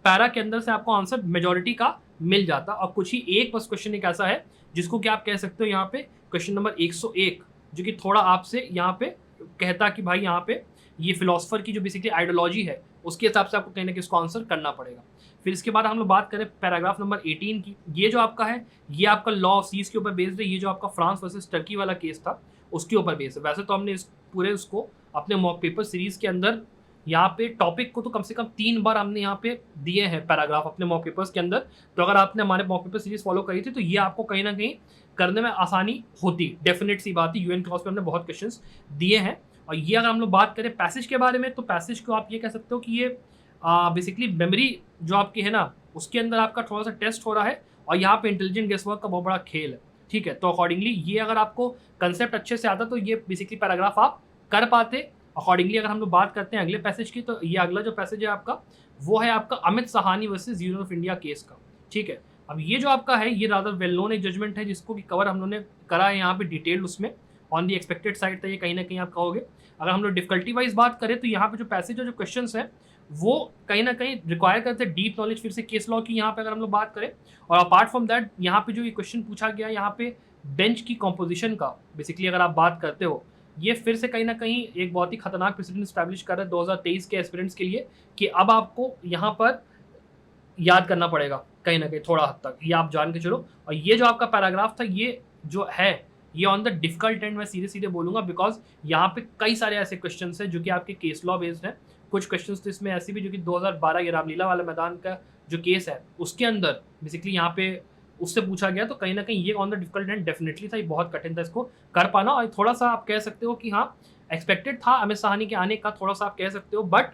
पैरा के अंदर से आपको आंसर मेजॉरिटी का मिल जाता, और कुछ ही एक बस क्वेश्चन एक ऐसा है जिसको कि आप कह सकते हो यहाँ पे क्वेश्चन नंबर 101, जो कि थोड़ा आपसे यहाँ पे कहता कि भाई यहाँ पे ये फिलोसफर की जो बेसिकली आइडियोलॉजी है उसके हिसाब से आपको कहीं ना कहीं इसको आंसर करना पड़ेगा। फिर इसके बाद हम लोग बात करें पैराग्राफ नंबर 18 की, ये जो आपका है ये आपका लॉ ऑफ सीज के ऊपर बेस्ड है। ये जो आपका फ्रांस वर्सेस टर्की वाला केस था उसके ऊपर बेस्ड है। वैसे तो हमने इस पूरे उसको अपने मॉक पेपर सीरीज के अंदर यहाँ पे टॉपिक को तो कम से कम 3 बार हमने यहाँ पे दिए हैं पैराग्राफ अपने मॉक पेपर्स के अंदर, तो अगर आपने हमारे मॉक पेपर सीरीज फॉलो करी थी तो ये आपको कहीं ना कहीं करने में आसानी होती, डेफिनेट सी बात है। यूएन क्लॉज पे हमने बहुत क्वेश्चंस दिए हैं। और ये अगर हम लोग बात करें पैसेज के बारे में, तो पैसेज को आप ये कह सकते हो कि ये बेसिकली मेमोरी जो आपकी है ना उसके अंदर आपका थोड़ा सा टेस्ट हो रहा है, और यहाँ पे इंटेलिजेंट गेसवर्क का बहुत बड़ा खेल है, ठीक है। तो अकॉर्डिंगली ये अगर आपको कंसेप्ट अच्छे से आता तो ये बेसिकली पैराग्राफ आप कर पाते। अकॉर्डिंगली अगर हम लोग बात करते हैं अगले पैसेज की, तो ये अगला जो पैसेज है आपका वो है आपका Amit Sahani versus union of India case का, ठीक है। अब ये जो आपका है ये रादर वेल नोन एक जजमेंट है जिसको कि कवर हम लोगों ने करा है यहाँ पे डिटेल्ड, उसमें ऑन दी एक्सपेक्टेड साइड था ये कहीं ना कहीं आप कहोगे। अगर हम लोग डिफिकल्टी वाइज बात करें तो यहाँ पे जो पैसेज और जो क्वेश्चन है वो कहीं ना कहीं रिक्वायर करते हैं डीप नॉलेज फिर से केस लॉ की यहाँ पे अगर हम लोग बात करें। और अपार्ट फ्रॉम दैट यहाँ पे जो ये क्वेश्चन पूछा गया यहाँ पे बेंच की कॉम्पोजिशन का बेसिकली अगर आप बात करते हो, ये फिर से कहीं ना कहीं एक बहुत ही खतरनाक प्रेसिडेंट स्टैब्लिश कर रहा है 2023 के एस्पिरेंट्स के लिए कि अब आपको यहाँ पर याद करना पड़ेगा कहीं ना कहीं थोड़ा हद तक, ये आप जान के चलो। और ये जो आपका पैराग्राफ था ये जो है ये ऑन द डिफिकल्ट एंड मैं सीधे सीधे बोलूँगा, बिकॉज यहाँ पे कई सारे ऐसे क्वेश्चन हैं जो कि आपके केस लॉ बेस्ड हैं। कुछ क्वेश्चन तो इसमें ऐसे भी जो कि 2012 ये रामलीला वाला मैदान का जो केस है उसके अंदर बेसिकली यहाँ पे उससे पूछा गया, तो कहीं ना कहीं ये on the difficult and definitely था, ये बहुत कठिन था इसको कर पाना। और थोड़ा सा आप कह सकते हो कि हाँ एक्सपेक्टेड था अमित साहनी के आने का, थोड़ा सा आप कह सकते हो, but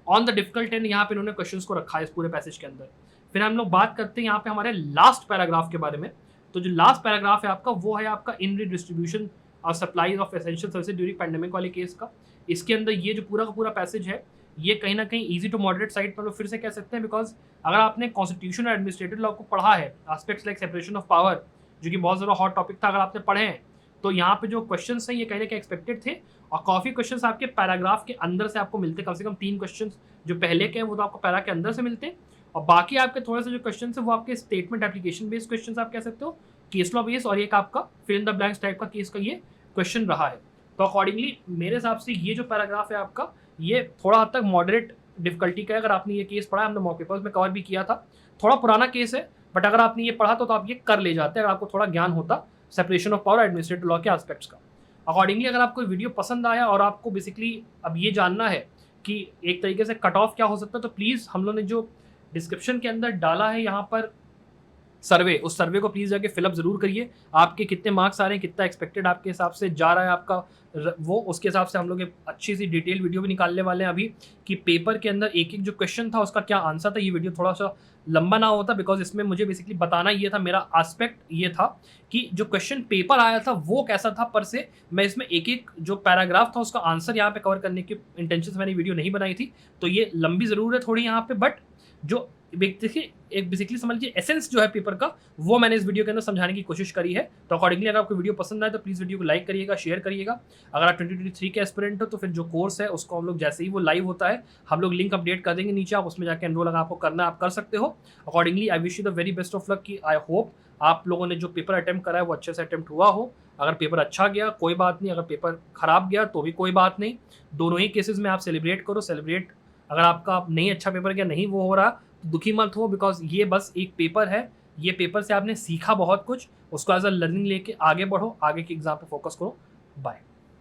on the difficult and यहाँ पे इन्होंने क्वेश्चंस को रखा है इस पूरे पैसेज के अंदर। फिर हम लोग बात करते हैं यहाँ पे हमारे लास्ट पैराग्राफ के बारे में। तो जो लास्ट पैराग्राफ है आपका वो है आपका इन डिस्ट्रीब्यूशन और supply of essential services during pandemic वाले केस का। इसके अंदर ये जो पूरा का पूरा पैसेज है ये कहीं ना कहीं इजी टू मॉडरेट साइड पर फिर से कह सकते हैं, बिकॉज अगर आपने कॉन्स्टिट्यूशन और एडमिनिस्ट्रेटिव लॉ को पढ़ा है, aspects like separation of power जो कि बहुत ज़्यादा हॉट टॉपिक था, अगर आपने पढ़े हैं तो यहाँ पे जो क्वेश्चंस हैं ये कहीं ना कहीं एक्सपेक्टेड थे। और काफ़ी क्वेश्चंस आपके पैराग्राफ के अंदर से आपको मिलते, कम से कम 3 क्वेश्चंस जो पहले के हैं वो तो आपको पैरा के अंदर से मिलते हैं, और बाकी आपके थोड़े से जो क्वेश्चन है वो आपके स्टेटमेंट एप्लीकेशन बेस्ड क्वेश्चन आप कह सकते हो, केस लॉ बेस, और एक आपका fill in the blanks type का केस का ये क्वेश्चन रहा है। तो अकॉर्डिंगली मेरे हिसाब से ये जो पैराग्राफ है आपका ये थोड़ा हद तक मॉडरेट डिफिकल्टी का है। अगर आपने ये केस पढ़ा, हमने मॉक पेपर्स में कवर भी किया था, थोड़ा पुराना केस है, बट अगर आपने ये पढ़ा तो आप ये कर ले जाते अगर आपको थोड़ा ज्ञान होता separation of power administrative law के एस्पेक्ट्स का। अकॉर्डिंगली अगर आपको वीडियो पसंद आया और आपको बेसिकली अब ये जानना है कि एक तरीके से कट ऑफ क्या हो सकता है, तो प्लीज़ हम लोग ने जो डिस्क्रिप्शन के अंदर डाला है यहाँ पर सर्वे, उस सर्वे को प्लीज़ जाके फिलअप ज़रूर करिए। आपके कितने मार्क्स आ रहे हैं, कितना एक्सपेक्टेड आपके हिसाब से जा रहा है आपका वो, उसके हिसाब से हम लोग एक अच्छी सी डिटेल वीडियो भी निकालने वाले हैं अभी कि पेपर के अंदर एक एक जो क्वेश्चन था उसका क्या आंसर था। ये वीडियो थोड़ा सा लंबा ना होता बिकॉज इसमें मुझे बेसिकली बताना ये था, मेरा एस्पेक्ट ये था कि जो क्वेश्चन पेपर आया था वो कैसा था, पर से मैं इसमें एक एक जो पैराग्राफ था उसका आंसर यहाँ पे कवर करने की इंटेंशन से मैंने वीडियो नहीं बनाई थी। तो ये लंबी ज़रूर है थोड़ी यहाँ पे, बट जो देखिए एक बेसिकली समझ लीजिए एसेंस जो है पेपर का वो मैंने इस वीडियो के अंदर समझाने की कोशिश करी है। तो अकॉर्डिंगली अगर आपको वीडियो पसंद आए तो प्लीज़ वीडियो को लाइक करिएगा, शेयर करिएगा। अगर आप 2023 के एस्पिरेंट हो तो फिर जो कोर्स है उसको हम लोग जैसे ही वो लाइव होता है हम लोग लिंक अपडेट कर देंगे नीचे, आप उसमें जाकर एनरोल अगर आपको करना है आप कर सकते हो। Accordingly I wish you the very best of luck कि आई होप आप लोगों ने जो पेपर अटेम्प्ट करा है वो अच्छे से अटेम्प्ट हुआ हो। अगर पेपर अच्छा गया कोई बात नहीं, अगर पेपर खराब गया तो भी कोई बात नहीं। दोनों ही केसेस में आप सेलिब्रेट करो, सेलिब्रेट। अगर आपका नहीं अच्छा पेपर गया, नहीं वो हो रहा तो दुखी मत हो, बिकॉज ये बस एक पेपर है। ये पेपर से आपने सीखा बहुत कुछ, उसको एज अ लर्निंग लेके आगे बढ़ो, आगे के एग्जाम पे फोकस करो। बाय।